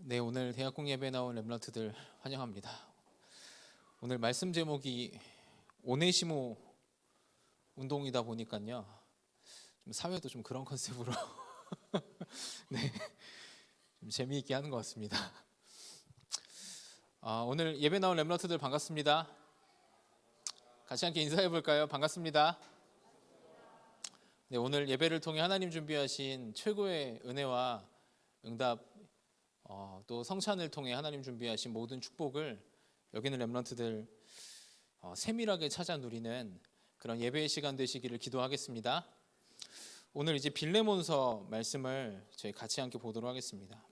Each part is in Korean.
네, 오늘 대학공 예배 나온 렘넌트들 환영합니다. 오늘 말씀 제목이 오네시모 운동이다 보니까요. 좀 사회도 좀 그런 컨셉으로 네, 좀 재미있게 하는 것 같습니다. 오늘 예배 나온 렘넌트들 반갑습니다. 같이 함께 인사해 볼까요? 반갑습니다. 네, 오늘 예배를 통해 하나님 준비하신 최고의 은혜와 응답, 또 성찬을 통해 하나님 준비하신 모든 축복을 여기 있는 렘넌트들 세밀하게 찾아 누리는 그런 예배의 시간 되시기를 기도하겠습니다. 오늘 이제 빌레몬서 말씀을 저희 같이 함께 보도록 하겠습니다.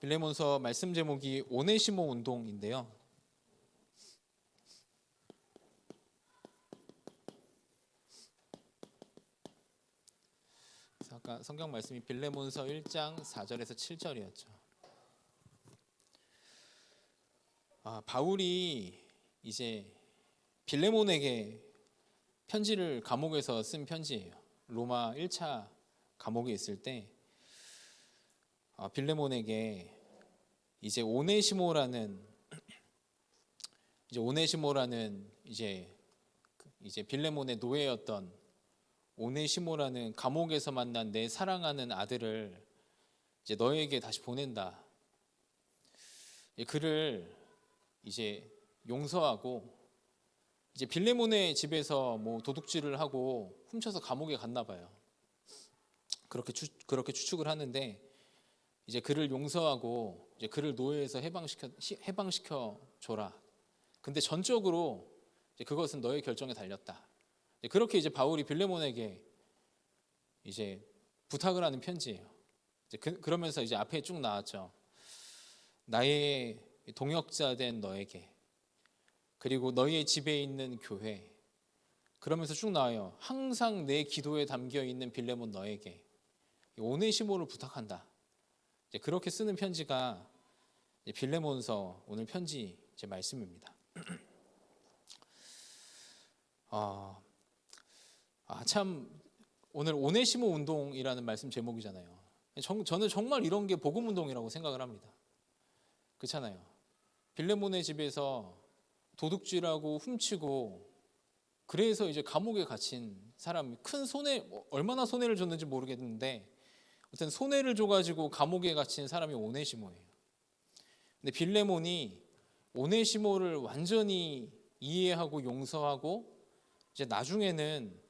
빌레몬서 말씀 제목이 오네시모 운동인데요. 아까 성경 말씀이 빌레몬서 1장 4절에서 7절이었죠. 바울이 이제 빌레몬에게 편지를 감옥에서 쓴 편지예요. 로마 1차 감옥에 있을 때 빌레몬에게 이제 오네시모라는 이제 빌레몬의 노예였던 오네시모라는 감옥에서 만난 내 사랑하는 아들을 이제 너에게 다시 보낸다. 그를 이제 용서하고 이제 빌레몬의 집에서 뭐 도둑질을 하고 훔쳐서 감옥에 갔나 봐요. 그렇게 추측을 하는데 이제 그를 용서하고 이제 그를 노예에서 해방시켜 줘라. 근데 전적으로 이제 그것은 너의 결정에 달렸다. 그렇게 이제 바울이 빌레몬에게 이제 부탁을 하는 편지예요. 이제 그러면서 이제 앞에 쭉 나왔죠. 나의 동역자 된 너에게, 그리고 너의 집에 있는 교회, 그러면서 쭉 나와요. 항상 내 기도에 담겨 있는 빌레몬 너에게 오네시모를 부탁한다. 이제 그렇게 쓰는 편지가 빌레몬서 오늘 편지 제 말씀입니다. 참 오늘 오네시모 운동이라는 말씀 제목이잖아요. 저는 정말 이런 게 복음 운동이라고 생각을 합니다. 그렇잖아요. 빌레몬의 집에서 도둑질하고 훔치고 그래서 이제 감옥에 갇힌 사람이 얼마나 손해를 줬는지 모르겠는데 어쨌든 손해를 줘가지고 감옥에 갇힌 사람이 오네시모예요. 근데 빌레몬이 오네시모를 완전히 이해하고 용서하고 이제 나중에는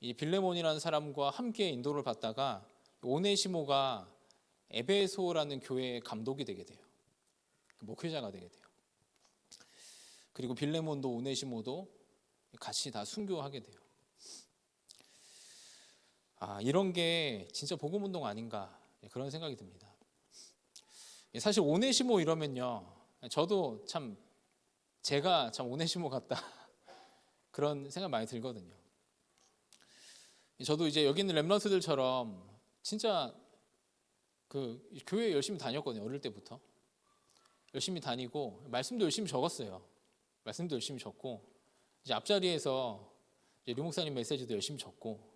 이 빌레몬이라는 사람과 함께 인도를 받다가 오네시모가 에베소라는 교회의 감독이 되게 돼요. 목회자가 되게 돼요. 그리고 빌레몬도 오네시모도 같이 다 순교하게 돼요. 이런 게 진짜 복음 운동 아닌가 그런 생각이 듭니다. 사실 오네시모 이러면요, 저도 제가 참 오네시모 같다 그런 생각 많이 들거든요. 저도 이제 여기 있는 렘넌트들처럼 진짜 그 교회 열심히 다녔거든요. 어릴 때부터 열심히 다니고 말씀도 열심히 적었어요. 말씀도 열심히 적고 이제 앞자리에서 이제 류 목사님 메시지도 열심히 적고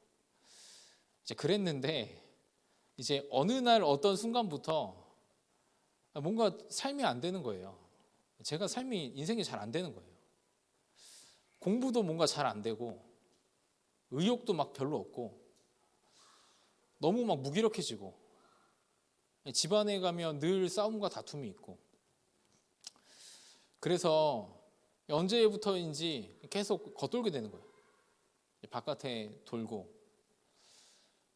이제 그랬는데 이제 어느 날 어떤 순간부터 뭔가 삶이 안 되는 거예요. 제가 인생이 잘 안 되는 거예요. 공부도 뭔가 잘 안 되고 의욕도 막 별로 없고 너무 막 무기력해지고 집안에 가면 늘 싸움과 다툼이 있고 그래서 언제부터인지 계속 겉돌게 되는 거예요. 바깥에 돌고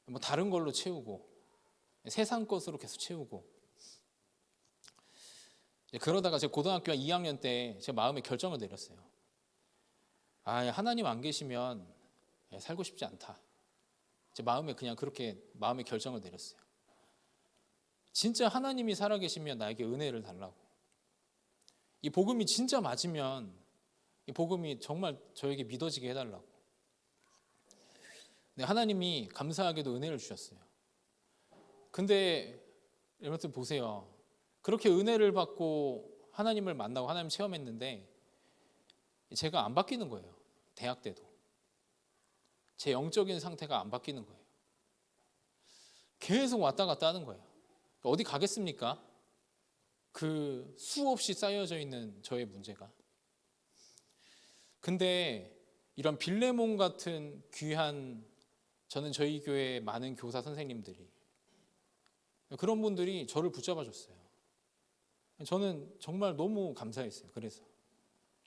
뭐 다른 걸로 채우고 세상 것으로 계속 채우고 그러다가 제가 고등학교 2학년 때 제 마음에 결정을 내렸어요. 하나님 안 계시면 살고 싶지 않다. 제 마음에 그냥 그렇게 마음의 결정을 내렸어요. 진짜 하나님이 살아계시면 나에게 은혜를 달라고. 이 복음이 진짜 맞으면 이 복음이 정말 저에게 믿어지게 해달라고. 네, 하나님이 감사하게도 은혜를 주셨어요. 근데 여러분 보세요. 그렇게 은혜를 받고 하나님을 만나고 하나님 체험했는데 제가 안 바뀌는 거예요. 대학 때도. 제 영적인 상태가 안 바뀌는 거예요. 계속 왔다 갔다 하는 거예요. 어디 가겠습니까? 그 수없이 쌓여져 있는 저의 문제가. 근데 이런 빌레몬 같은 귀한, 저는 저희 교회 많은 교사 선생님들이, 그런 분들이 저를 붙잡아 줬어요. 저는 정말 너무 감사했어요. 그래서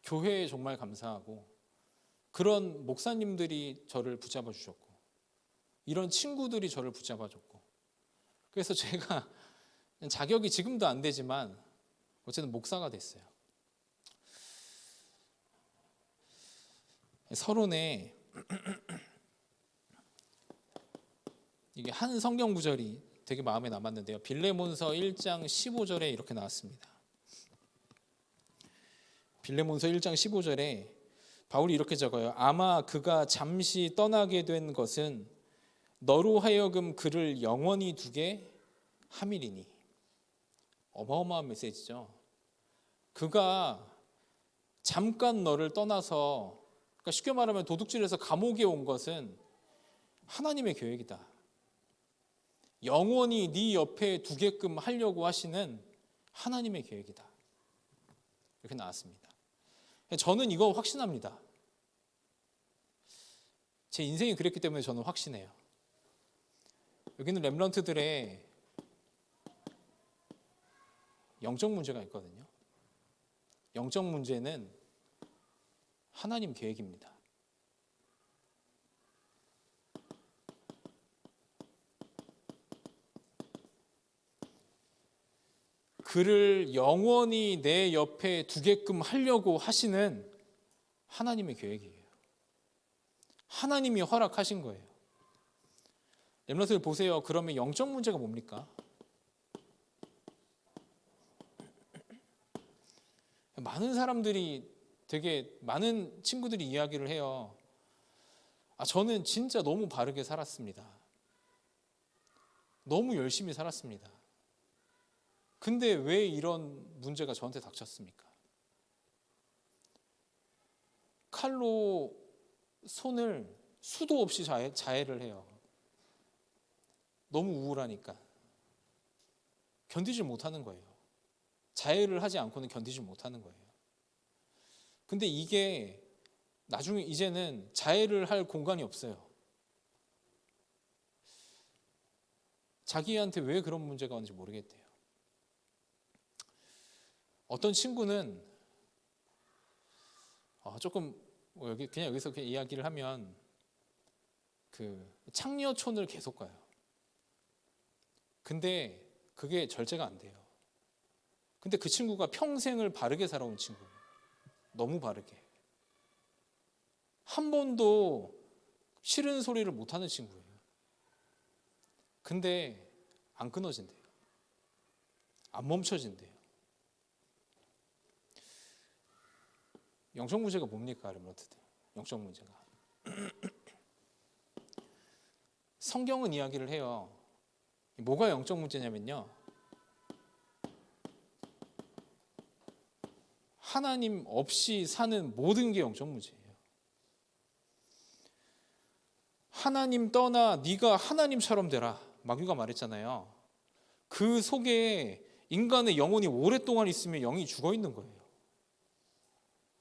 교회에 정말 감사하고, 그런 목사님들이 저를 붙잡아 주셨고, 이런 친구들이 저를 붙잡아 줬고, 그래서 제가 자격이 지금도 안 되지만 어쨌든 목사가 됐어요. 서론에 이게 한 성경 구절이 되게 마음에 남았는데요. 빌레몬서 1장 15절에 이렇게 나왔습니다. 빌레몬서 1장 15절에 바울이 이렇게 적어요. 아마 그가 잠시 떠나게 된 것은 너로 하여금 그를 영원히 두게 함이리니. 어마어마한 메시지죠. 그가 잠깐 너를 떠나서, 그러니까 쉽게 말하면 도둑질해서 감옥에 온 것은 하나님의 계획이다. 영원히 네 옆에 두게끔 하려고 하시는 하나님의 계획이다. 이렇게 나왔습니다. 저는 이거 확신합니다. 제 인생이 그랬기 때문에 저는 확신해요. 여기는 렘넌트들의 영적 문제가 있거든요. 영적 문제는 하나님 계획입니다. 그를 영원히 내 옆에 두게끔 하려고 하시는 하나님의 계획이에요. 하나님이 허락하신 거예요. 렘넌트들 보세요. 그러면 영적 문제가 뭡니까? 많은 사람들이, 되게 많은 친구들이 이야기를 해요. 저는 진짜 너무 바르게 살았습니다. 너무 열심히 살았습니다. 근데 왜 이런 문제가 저한테 닥쳤습니까? 칼로 손을 수도 없이 자해를 해요. 너무 우울하니까. 견디질 못하는 거예요. 자해를 하지 않고는 견디질 못하는 거예요. 근데 이게 나중에 이제는 자해를 할 공간이 없어요. 자기한테 왜 그런 문제가 왔는지 모르겠대요. 어떤 친구는 조금 그냥 여기서 그냥 이야기를 하면 그 창녀촌을 계속 가요. 근데 그게 절제가 안 돼요. 근데 그 친구가 평생을 바르게 살아온 친구예요. 너무 바르게. 한 번도 싫은 소리를 못하는 친구예요. 근데 안 끊어진대요. 안 멈춰진대요. 영적 문제가 뭡니까, 렘넌트들? 영적 문제가. 성경은 이야기를 해요. 뭐가 영적 문제냐면요, 하나님 없이 사는 모든 게 영적 문제예요. 하나님 떠나 네가 하나님처럼 되라, 마귀가 말했잖아요. 그 속에 인간의 영혼이 오랫동안 있으면 영이 죽어 있는 거예요.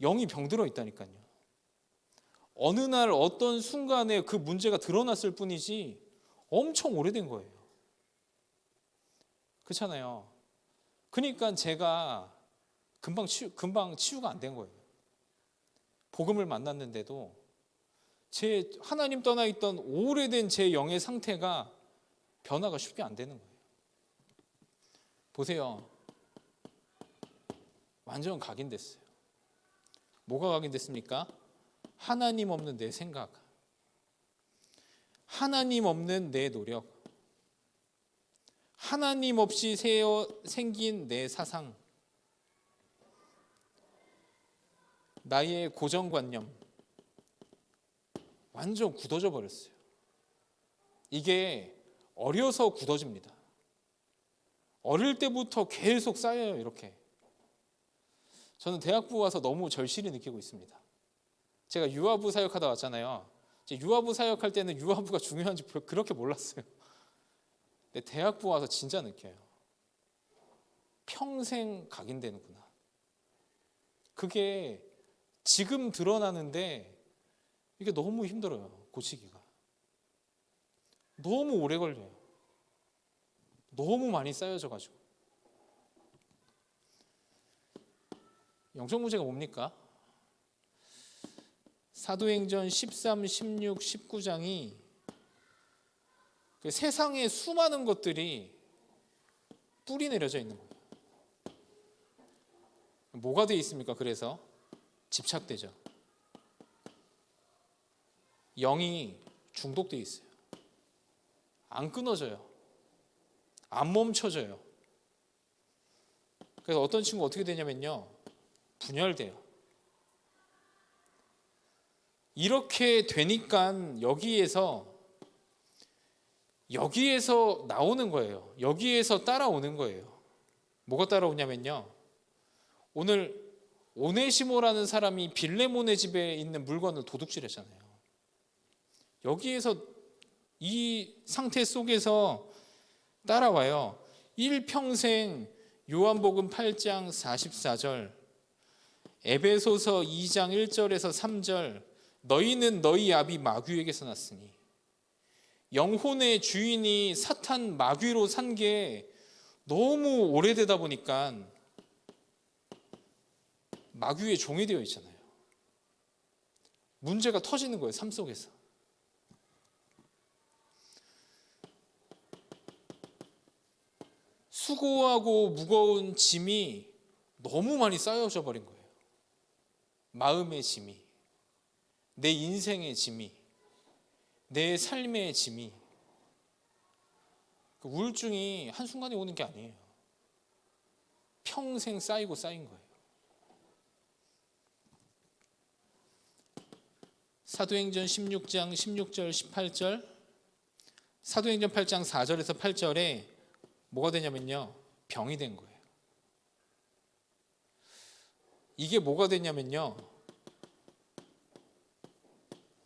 영이 병들어 있다니까요. 어느 날 어떤 순간에 그 문제가 드러났을 뿐이지 엄청 오래된 거예요. 그렇잖아요. 그러니까 제가 금방 치유가 안 된 거예요. 복음을 만났는데도 제 하나님 떠나 있던 오래된 제 영의 상태가 변화가 쉽게 안 되는 거예요. 보세요. 완전 각인됐어요. 뭐가 각인됐습니까? 하나님 없는 내 생각, 하나님 없는 내 노력, 하나님 없이 생긴 내 사상, 나의 고정관념, 완전 굳어져 버렸어요. 이게 어려서 굳어집니다. 어릴 때부터 계속 쌓여요. 이렇게. 저는 대학부 와서 너무 절실히 느끼고 있습니다. 제가 유아부 사역하다 왔잖아요. 유아부 사역할 때는 유아부가 중요한지 그렇게 몰랐어요. 근데 대학부 와서 진짜 느껴요. 평생 각인되는구나. 그게 지금 드러나는데 이게 너무 힘들어요. 고치기가. 너무 오래 걸려요. 너무 많이 쌓여져 가지고. 영적 문제가 뭡니까? 사도행전 13, 16, 19장이 그 세상의 수많은 것들이 뿌리 내려져 있는 거예요. 뭐가 되어 있습니까? 그래서 집착되죠. 영이 중독되어 있어요. 안 끊어져요. 안 멈춰져요. 그래서 어떤 친구 어떻게 되냐면요, 분열돼요. 이렇게 되니까 여기에서 나오는 거예요. 여기에서 따라오는 거예요. 뭐가 따라오냐면요, 오늘 오네시모라는 사람이 빌레몬의 집에 있는 물건을 도둑질했잖아요. 여기에서 이 상태 속에서 따라와요. 일평생 요한복음 8장 44절, 에베소서 2장 1절에서 3절, 너희는 너희 아비 마귀에게서 났으니. 영혼의 주인이 사탄 마귀로 산 게 너무 오래되다 보니까 마귀의 종이 되어 있잖아요. 문제가 터지는 거예요, 삶 속에서. 수고하고 무거운 짐이 너무 많이 쌓여져 버린 거예요. 마음의 짐이, 내 인생의 짐이, 내 삶의 짐이. 그 우울증이 한순간에 오는 게 아니에요. 평생 쌓이고 쌓인 거예요. 사도행전 16장 16절 18절, 사도행전 8장 4절에서 8절에 뭐가 되냐면요, 병이 된 거예요. 이게 뭐가 되냐면요,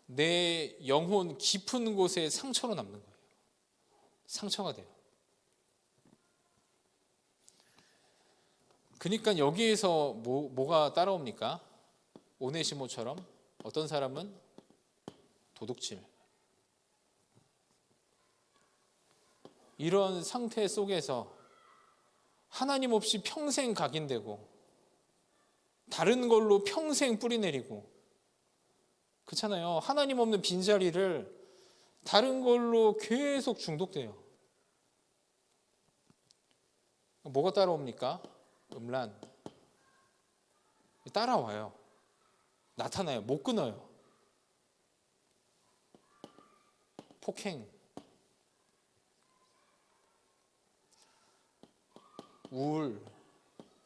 내 영혼 깊은 곳에 상처로 남는 거예요. 상처가 돼요. 그러니까 여기에서 뭐가 따라옵니까? 오네시모처럼 어떤 사람은 도둑질. 이런 상태 속에서 하나님 없이 평생 각인되고 다른 걸로 평생 뿌리내리고, 그렇잖아요. 하나님 없는 빈자리를 다른 걸로 계속 중독돼요. 뭐가 따라옵니까? 음란. 따라와요. 나타나요. 못 끊어요. 폭행, 우울,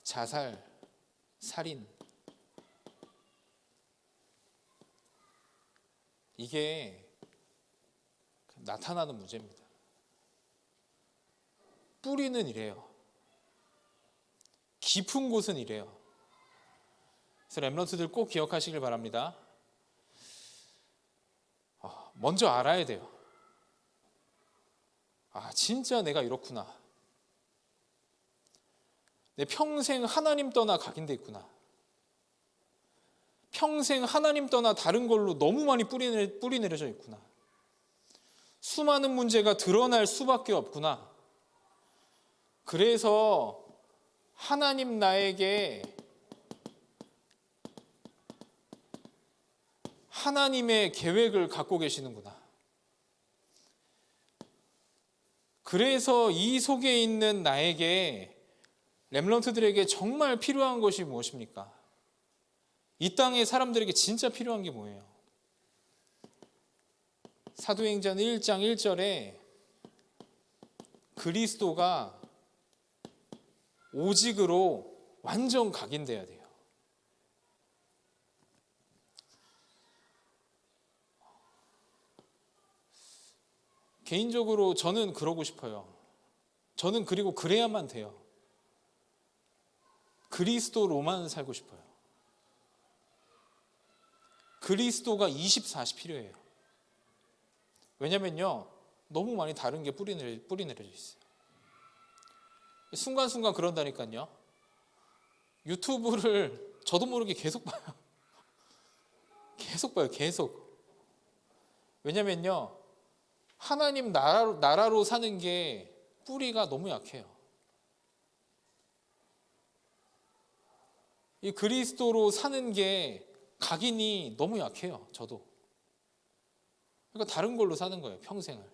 자살, 살인. 이게 나타나는 문제입니다. 뿌리는 이래요. 깊은 곳은 이래요. 그래서 렘넌트들 꼭 기억하시길 바랍니다. 먼저 알아야 돼요. 진짜 내가 이렇구나. 내 평생 하나님 떠나 각인돼 있구나. 평생 하나님 떠나 다른 걸로 너무 많이 뿌리 내려져 있구나. 수많은 문제가 드러날 수밖에 없구나. 그래서 하나님 나에게 하나님의 계획을 갖고 계시는구나. 그래서 이 속에 있는 나에게, 렘넌트들에게 정말 필요한 것이 무엇입니까? 이 땅의 사람들에게 진짜 필요한 게 뭐예요? 사도행전 1장 1절에 그리스도가 오직으로 완전 각인돼야 돼요. 개인적으로 저는 그러고 싶어요. 저는 그리고 그래야만 돼요. 그리스도로만 살고 싶어요. 그리스도가 24시 필요해요. 왜냐면요, 너무 많이 다른 게 뿌리 내려져 있어요. 순간순간 그런다니까요. 유튜브를 저도 모르게 계속 봐요. 계속 봐요. 계속. 왜냐면요, 하나님 나라로 사는 게 뿌리가 너무 약해요. 이 그리스도로 사는 게 각인이 너무 약해요. 저도. 그러니까 다른 걸로 사는 거예요. 평생을.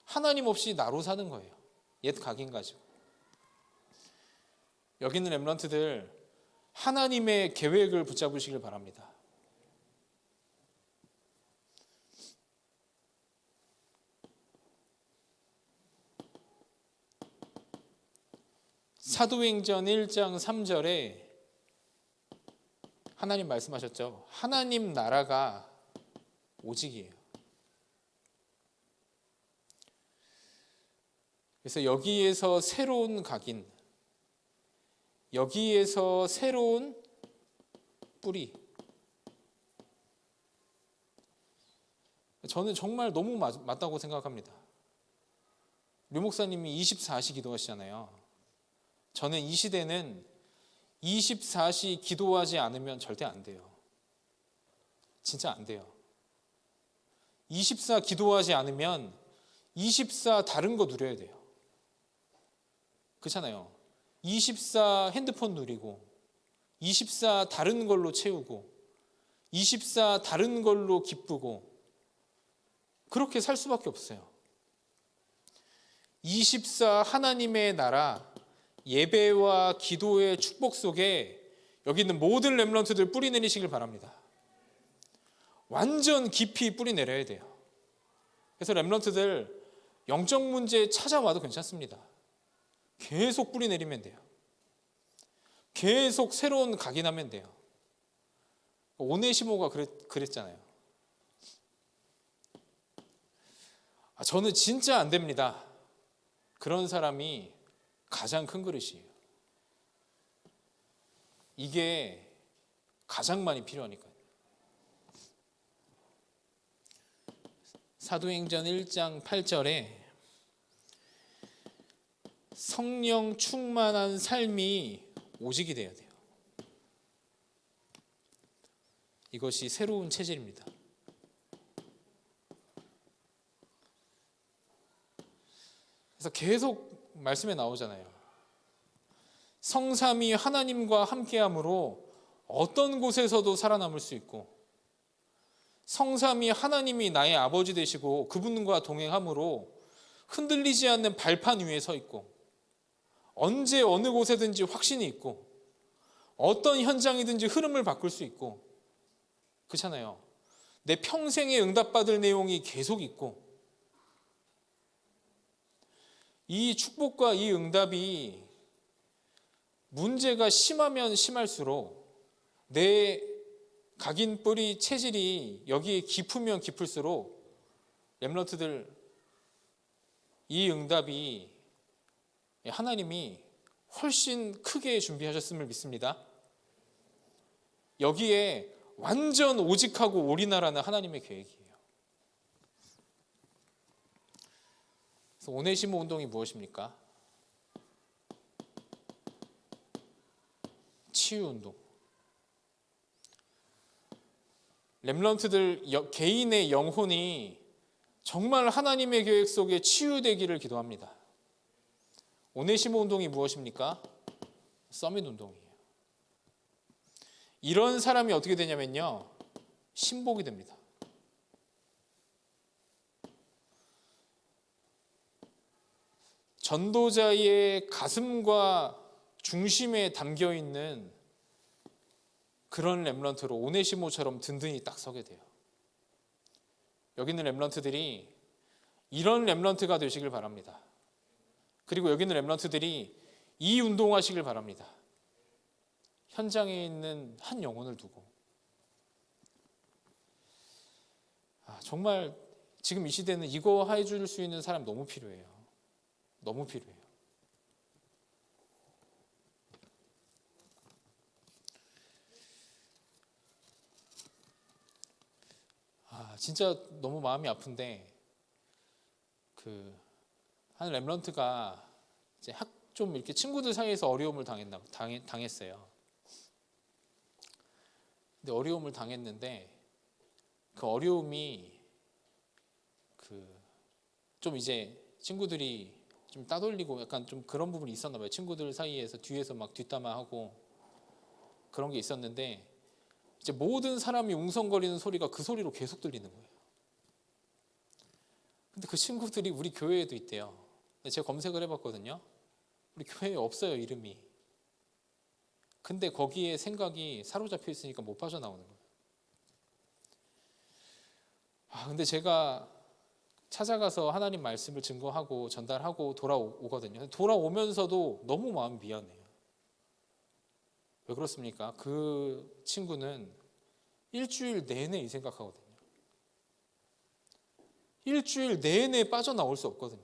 하나님 없이 나로 사는 거예요. 옛 각인 가지고. 여기 있는 렘넌트들, 하나님의 계획을 붙잡으시길 바랍니다. 사도행전 1장 3절에 하나님 말씀하셨죠. 하나님 나라가 오직이에요. 그래서 여기에서 새로운 각인, 여기에서 새로운 뿌리. 저는 정말 너무 맞다고 생각합니다. 류 목사님이 24시 기도하시잖아요. 저는 이 시대는 24시 기도하지 않으면 절대 안 돼요. 진짜 안 돼요. 24 기도하지 않으면 24 다른 거 누려야 돼요. 그렇잖아요. 24 핸드폰 누리고 24 다른 걸로 채우고 24 다른 걸로 기쁘고 그렇게 살 수밖에 없어요. 24 하나님의 나라 예배와 기도의 축복 속에 여기 있는 모든 렘넌트들 뿌리 내리시길 바랍니다. 완전 깊이 뿌리 내려야 돼요. 그래서 렘넌트들 영적 문제 찾아와도 괜찮습니다. 계속 뿌리 내리면 돼요. 계속 새로운 각인하면 돼요. 오네시모가 그랬잖아요. 저는 진짜 안 됩니다. 그런 사람이 가장 큰 그릇이에요. 이게 가장 많이 필요하니까요. 사도행전 1장 8절에 성령 충만한 삶이 오직이 돼야 돼요. 이것이 새로운 체질입니다. 그래서 계속 말씀에 나오잖아요. 성삼위 하나님과 함께함으로 어떤 곳에서도 살아남을 수 있고, 성삼위 하나님이 나의 아버지 되시고 그분과 동행함으로 흔들리지 않는 발판 위에 서 있고, 언제 어느 곳에든지 확신이 있고, 어떤 현장이든지 흐름을 바꿀 수 있고, 그렇잖아요. 내 평생에 응답받을 내용이 계속 있고, 이 축복과 이 응답이 문제가 심하면 심할수록 내 각인 뿌리 체질이 여기에 깊으면 깊을수록 렘넌트들 이 응답이 하나님이 훨씬 크게 준비하셨음을 믿습니다. 여기에 완전 오직하고 올인하라는 하나님의 계획이에요. 그래서 오네시모 운동이 무엇입니까? 치유 운동. 렘넌트들 개인의 영혼이 정말 하나님의 계획 속에 치유되기를 기도합니다. 오네시모 운동이 무엇입니까? 서밋 운동이에요. 이런 사람이 어떻게 되냐면요, 신복이 됩니다. 전도자의 가슴과 중심에 담겨 있는 그런 렘넌트로 오네시모처럼 든든히 딱 서게 돼요. 여기 있는 렘넌트들이 이런 렘넌트가 되시길 바랍니다. 그리고 여기 있는 렘넌트들이 이 운동하시길 바랍니다. 현장에 있는 한 영혼을 두고. 정말 지금 이 시대는 이거 해줄 수 있는 사람 너무 필요해요. 너무 필요해요. 진짜 너무 마음이 아픈데 한 렘넌트가 이제 좀 이렇게 친구들 사이에서 어려움을 당했어요. 근데 어려움을 당했는데 그 어려움이 좀 이제 친구들이 좀 따돌리고 약간 좀 그런 부분이 있었나 봐요. 친구들 사이에서 뒤에서 막 뒷담화하고 그런 게 있었는데 이제 모든 사람이 웅성거리는 소리가 그 소리로 계속 들리는 거예요. 근데 그 친구들이 우리 교회에도 있대요. 제가 검색을 해봤거든요. 우리 교회에 없어요, 이름이. 근데 거기에 생각이 사로잡혀 있으니까 못 빠져나오는 거예요. 근데 제가 찾아가서 하나님 말씀을 증거하고 전달하고 돌아오거든요. 돌아오면서도 너무 마음이 미안해요. 왜 그렇습니까? 그 친구는 일주일 내내 이 생각하거든요. 일주일 내내 빠져나올 수 없거든요.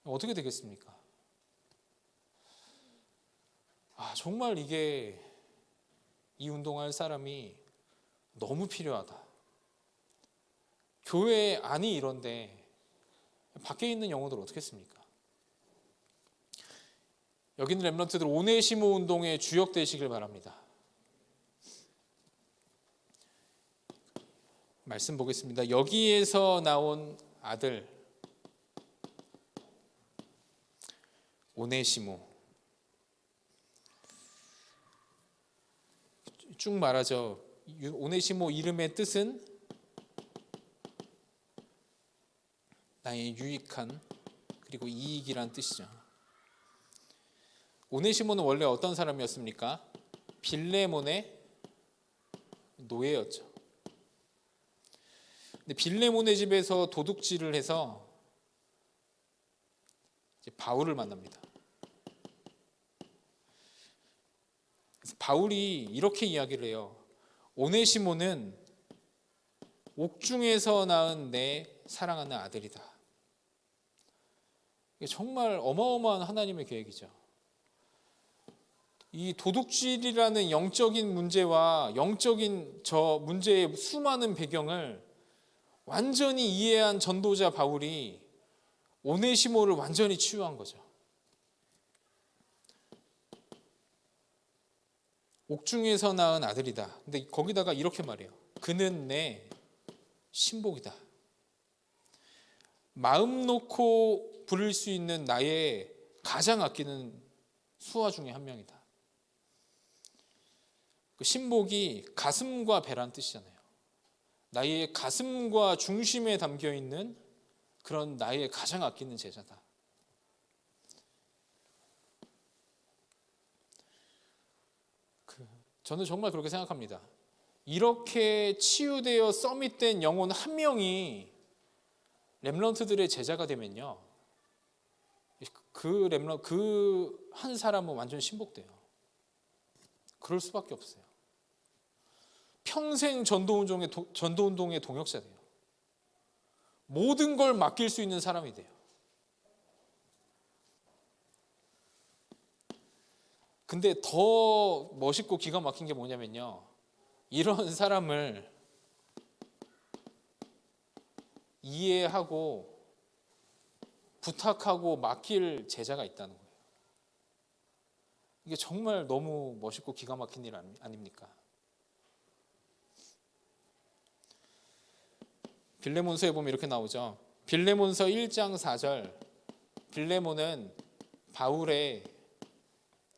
어떻게 되겠습니까? 정말 이게 이 운동할 사람이 너무 필요하다. 교회 안이 이런데 밖에 있는 영혼들 어떻게 했습니까? 여기 있는 렘넌트들 오네시모 운동의 주역 되시길 바랍니다. 말씀 보겠습니다. 여기에서 나온 아들 오네시모. 쭉 말하죠. 오네시모 이름의 뜻은 나의 유익한 그리고 이익이란 뜻이죠. 오네시모는 원래 어떤 사람이었습니까? 빌레몬의 노예였죠. 근데 빌레몬의 집에서 도둑질을 해서 이제 바울을 만납니다. 그래서 바울이 이렇게 이야기를 해요. 오네시모는 옥중에서 낳은 내 사랑하는 아들이다. 이게 정말 어마어마한 하나님의 계획이죠. 이 도둑질이라는 영적인 문제와 영적인 저 문제의 수많은 배경을 완전히 이해한 전도자 바울이 오네시모를 완전히 치유한 거죠. 옥중에서 낳은 아들이다. 근데 거기다가 이렇게 말해요. 그는 내 신복이다. 마음 놓고 부를 수 있는 나의 가장 아끼는 수하 중에 한 명이다. 그 신복이 가슴과 배란 뜻이잖아요. 나의 가슴과 중심에 담겨 있는 그런 나의 가장 아끼는 제자다. 저는 정말 그렇게 생각합니다. 이렇게 치유되어 서밋된 영혼 한 명이 렘넌트들의 제자가 되면요, 그 한 사람은 완전 신복돼요. 그럴 수밖에 없어요. 평생 전도운동의 동역자 돼요. 모든 걸 맡길 수 있는 사람이 돼요. 근데 더 멋있고 기가 막힌 게 뭐냐면요, 이런 사람을 이해하고 부탁하고 맡길 제자가 있다는 거예요. 이게 정말 너무 멋있고 기가 막힌 일 아닙니까? 빌레몬서에 보면 이렇게 나오죠. 빌레몬서 1장 4절. 빌레몬은 바울의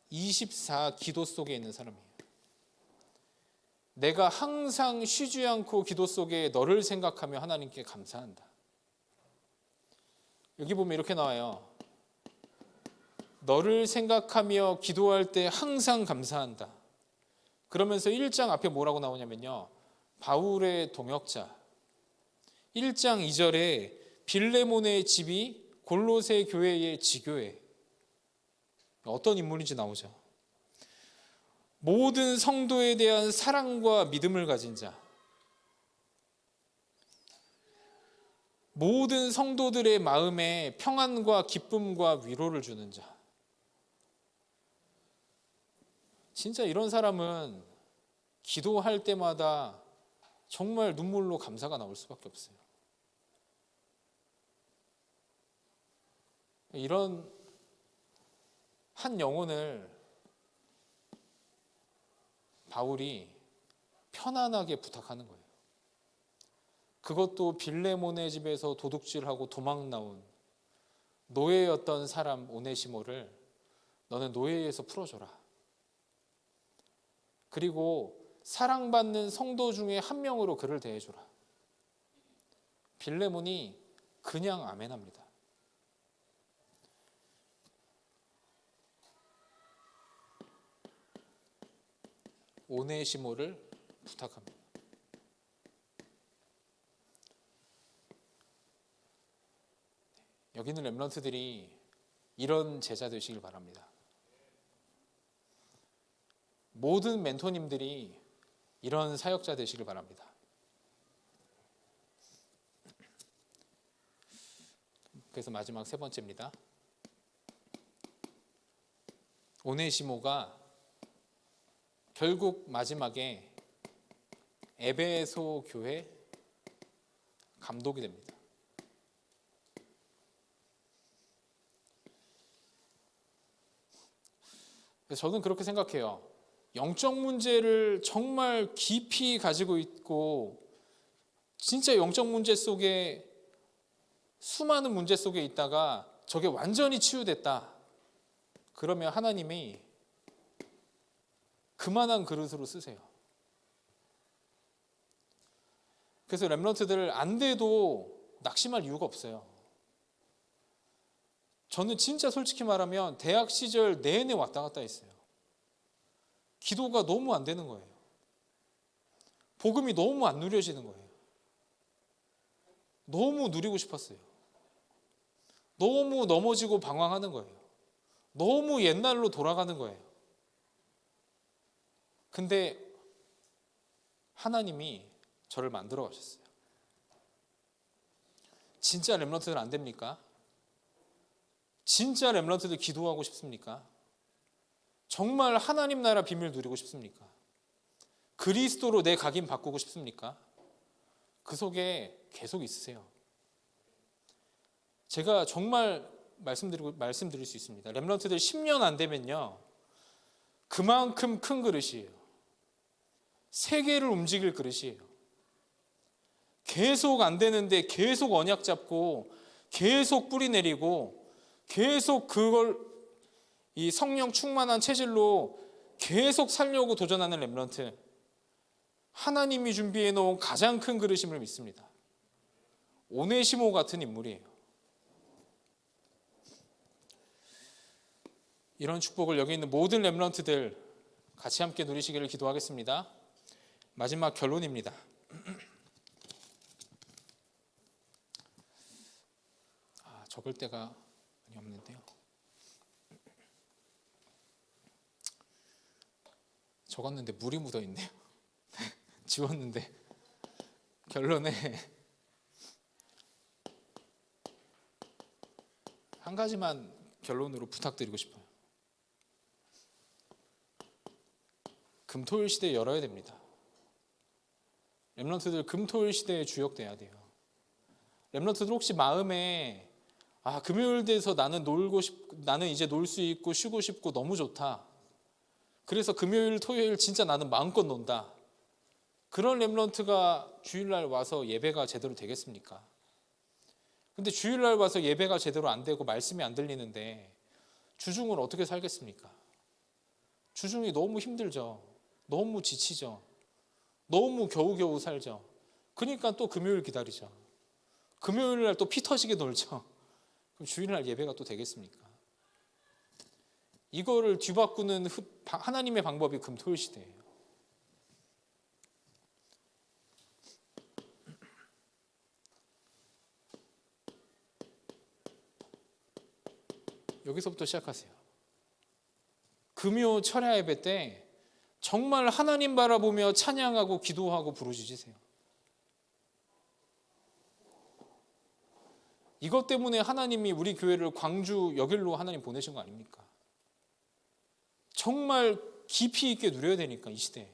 24 기도 속에 있는 사람이에요. 내가 항상 쉬지 않고 기도 속에 너를 생각하며 하나님께 감사한다. 여기 보면 이렇게 나와요. 너를 생각하며 기도할 때 항상 감사한다. 그러면서 1장 앞에 뭐라고 나오냐면요, 바울의 동역자 1장 2절에 빌레몬의 집이 골로새 교회의 지교회, 어떤 인물인지 나오죠. 모든 성도에 대한 사랑과 믿음을 가진 자, 모든 성도들의 마음에 평안과 기쁨과 위로를 주는 자. 진짜 이런 사람은 기도할 때마다 정말 눈물로 감사가 나올 수밖에 없어요. 이런 한 영혼을 바울이 편안하게 부탁하는 거예요. 그것도 빌레몬의 집에서 도둑질하고 도망 나온 노예였던 사람 오네시모를 너는 노예에서 풀어줘라. 그리고 사랑받는 성도 중에 한 명으로 그를 대해줘라. 빌레몬이 그냥 아멘합니다. 오네시모를 부탁합니다. 여기 있는 렘넌트들이 이런 제자 되시길 바랍니다. 모든 멘토님들이 이런 사역자 되시길 바랍니다. 그래서 마지막 세 번째입니다. 오네시모가 결국 마지막에 에베소 교회 감독이 됩니다. 그래서 저는 그렇게 생각해요. 영적 문제를 정말 깊이 가지고 있고 진짜 영적 문제 속에 수많은 문제 속에 있다가 저게 완전히 치유됐다. 그러면 하나님이 그만한 그릇으로 쓰세요. 그래서 렘넌트들 안 돼도 낙심할 이유가 없어요. 저는 진짜 솔직히 말하면 대학 시절 내내 왔다 갔다 했어요. 기도가 너무 안 되는 거예요. 복음이 너무 안 누려지는 거예요. 너무 누리고 싶었어요. 너무 넘어지고 방황하는 거예요. 너무 옛날로 돌아가는 거예요. 근데 하나님이 저를 만들어 가셨어요. 진짜 렘넌트들 안 됩니까? 진짜 렘넌트들 기도하고 싶습니까? 정말 하나님 나라 비밀 누리고 싶습니까? 그리스도로 내 각인 바꾸고 싶습니까? 그 속에 계속 있으세요. 제가 정말 말씀드릴 수 있습니다. 렘넌트들 10년 안 되면요, 그만큼 큰 그릇이에요. 세계를 움직일 그릇이에요. 계속 안 되는데 계속 언약 잡고 계속 뿌리 내리고 계속 그걸 이 성령 충만한 체질로 계속 살려고 도전하는 렘넌트, 하나님이 준비해 놓은 가장 큰 그릇임을 믿습니다. 오네시모 같은 인물이에요. 이런 축복을 여기 있는 모든 렘넌트들 같이 함께 누리시기를 기도하겠습니다. 마지막 결론입니다. 적을 때가 많이 없는데요. 적었는데 물이 묻어 있네요. 지웠는데 결론에 한 가지만 결론으로 부탁드리고 싶어요. 금토일 시대 열어야 됩니다. 렘넌트들 금토일 시대에 주역돼야 돼요. 렘넌트들 혹시 마음에 금요일 돼서 나는 나는 이제 놀 수 있고 쉬고 싶고 너무 좋다. 그래서 금요일 토요일 진짜 나는 마음껏 논다. 그런 렘넌트가 주일날 와서 예배가 제대로 되겠습니까? 근데 주일날 와서 예배가 제대로 안 되고 말씀이 안 들리는데 주중을 어떻게 살겠습니까? 주중이 너무 힘들죠. 너무 지치죠. 너무 겨우겨우 살죠. 그러니까 또 금요일 기다리죠. 금요일날 또 피 터지게 놀죠. 그럼 주일날 예배가 또 되겠습니까? 이거를 뒤바꾸는 하나님의 방법이 금토일 시대예요. 여기서부터 시작하세요. 금요 철야 예배 때 정말 하나님 바라보며 찬양하고 기도하고 부르짖으세요. 이것 때문에 하나님이 우리 교회를 광주 여길로 하나님 보내신 거 아닙니까? 정말 깊이 있게 누려야 되니까 이 시대에.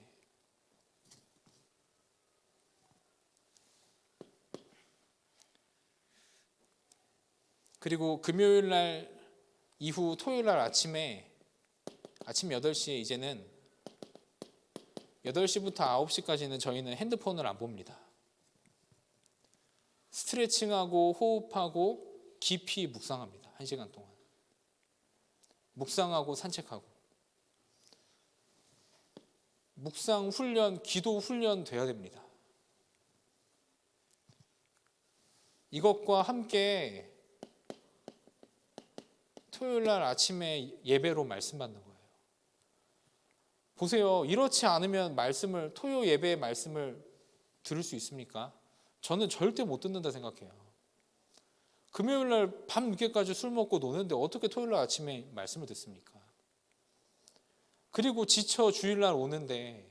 그리고 금요일 날 이후 토요일 날 아침에 아침 8시에 이제는 8시부터 9시까지는 저희는 핸드폰을 안 봅니다. 스트레칭하고 호흡하고 깊이 묵상합니다. 1시간 동안. 묵상하고 산책하고. 묵상 훈련, 기도 훈련 돼야 됩니다. 이것과 함께 토요일 날 아침에 예배로 말씀 받는 거예요. 보세요. 이렇지 않으면 토요 예배의 말씀을 들을 수 있습니까? 저는 절대 못 듣는다 생각해요. 금요일 날 밤 늦게까지 술 먹고 노는데 어떻게 토요일 날 아침에 말씀을 듣습니까? 그리고 지쳐 주일 날 오는데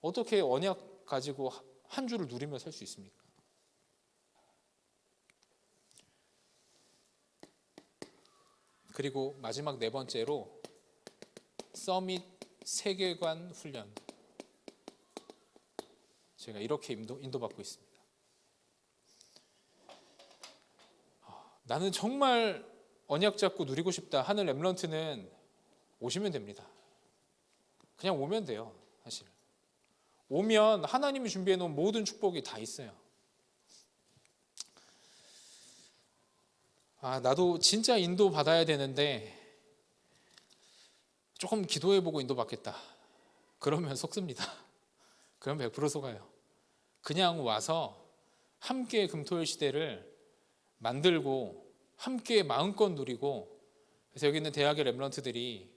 어떻게 언약 가지고 한 주를 누리며 살 수 있습니까? 그리고 마지막 4번째로 서밋 세계관 훈련. 제가 이렇게 인도받고 있습니다. 나는 정말 언약 잡고 누리고 싶다 하는 렘넌트는 오시면 됩니다. 그냥 오면 돼요. 사실 오면 하나님이 준비해 놓은 모든 축복이 다 있어요. 나도 진짜 인도 받아야 되는데 조금 기도해보고 인도 받겠다. 그러면 속습니다. 그럼 100% 속아요. 그냥 와서 함께 금토일 시대를 만들고 함께 마음껏 누리고, 그래서 여기 있는 대학의 렘넌트들이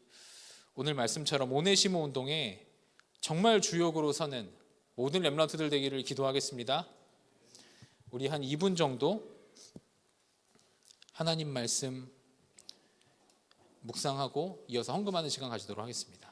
오늘 말씀처럼 오네시모 운동에 정말 주역으로 서는 모든 렘넌트들 되기를 기도하겠습니다. 우리 한 2분 정도 하나님 말씀 묵상하고 이어서 헌금하는 시간 가지도록 하겠습니다.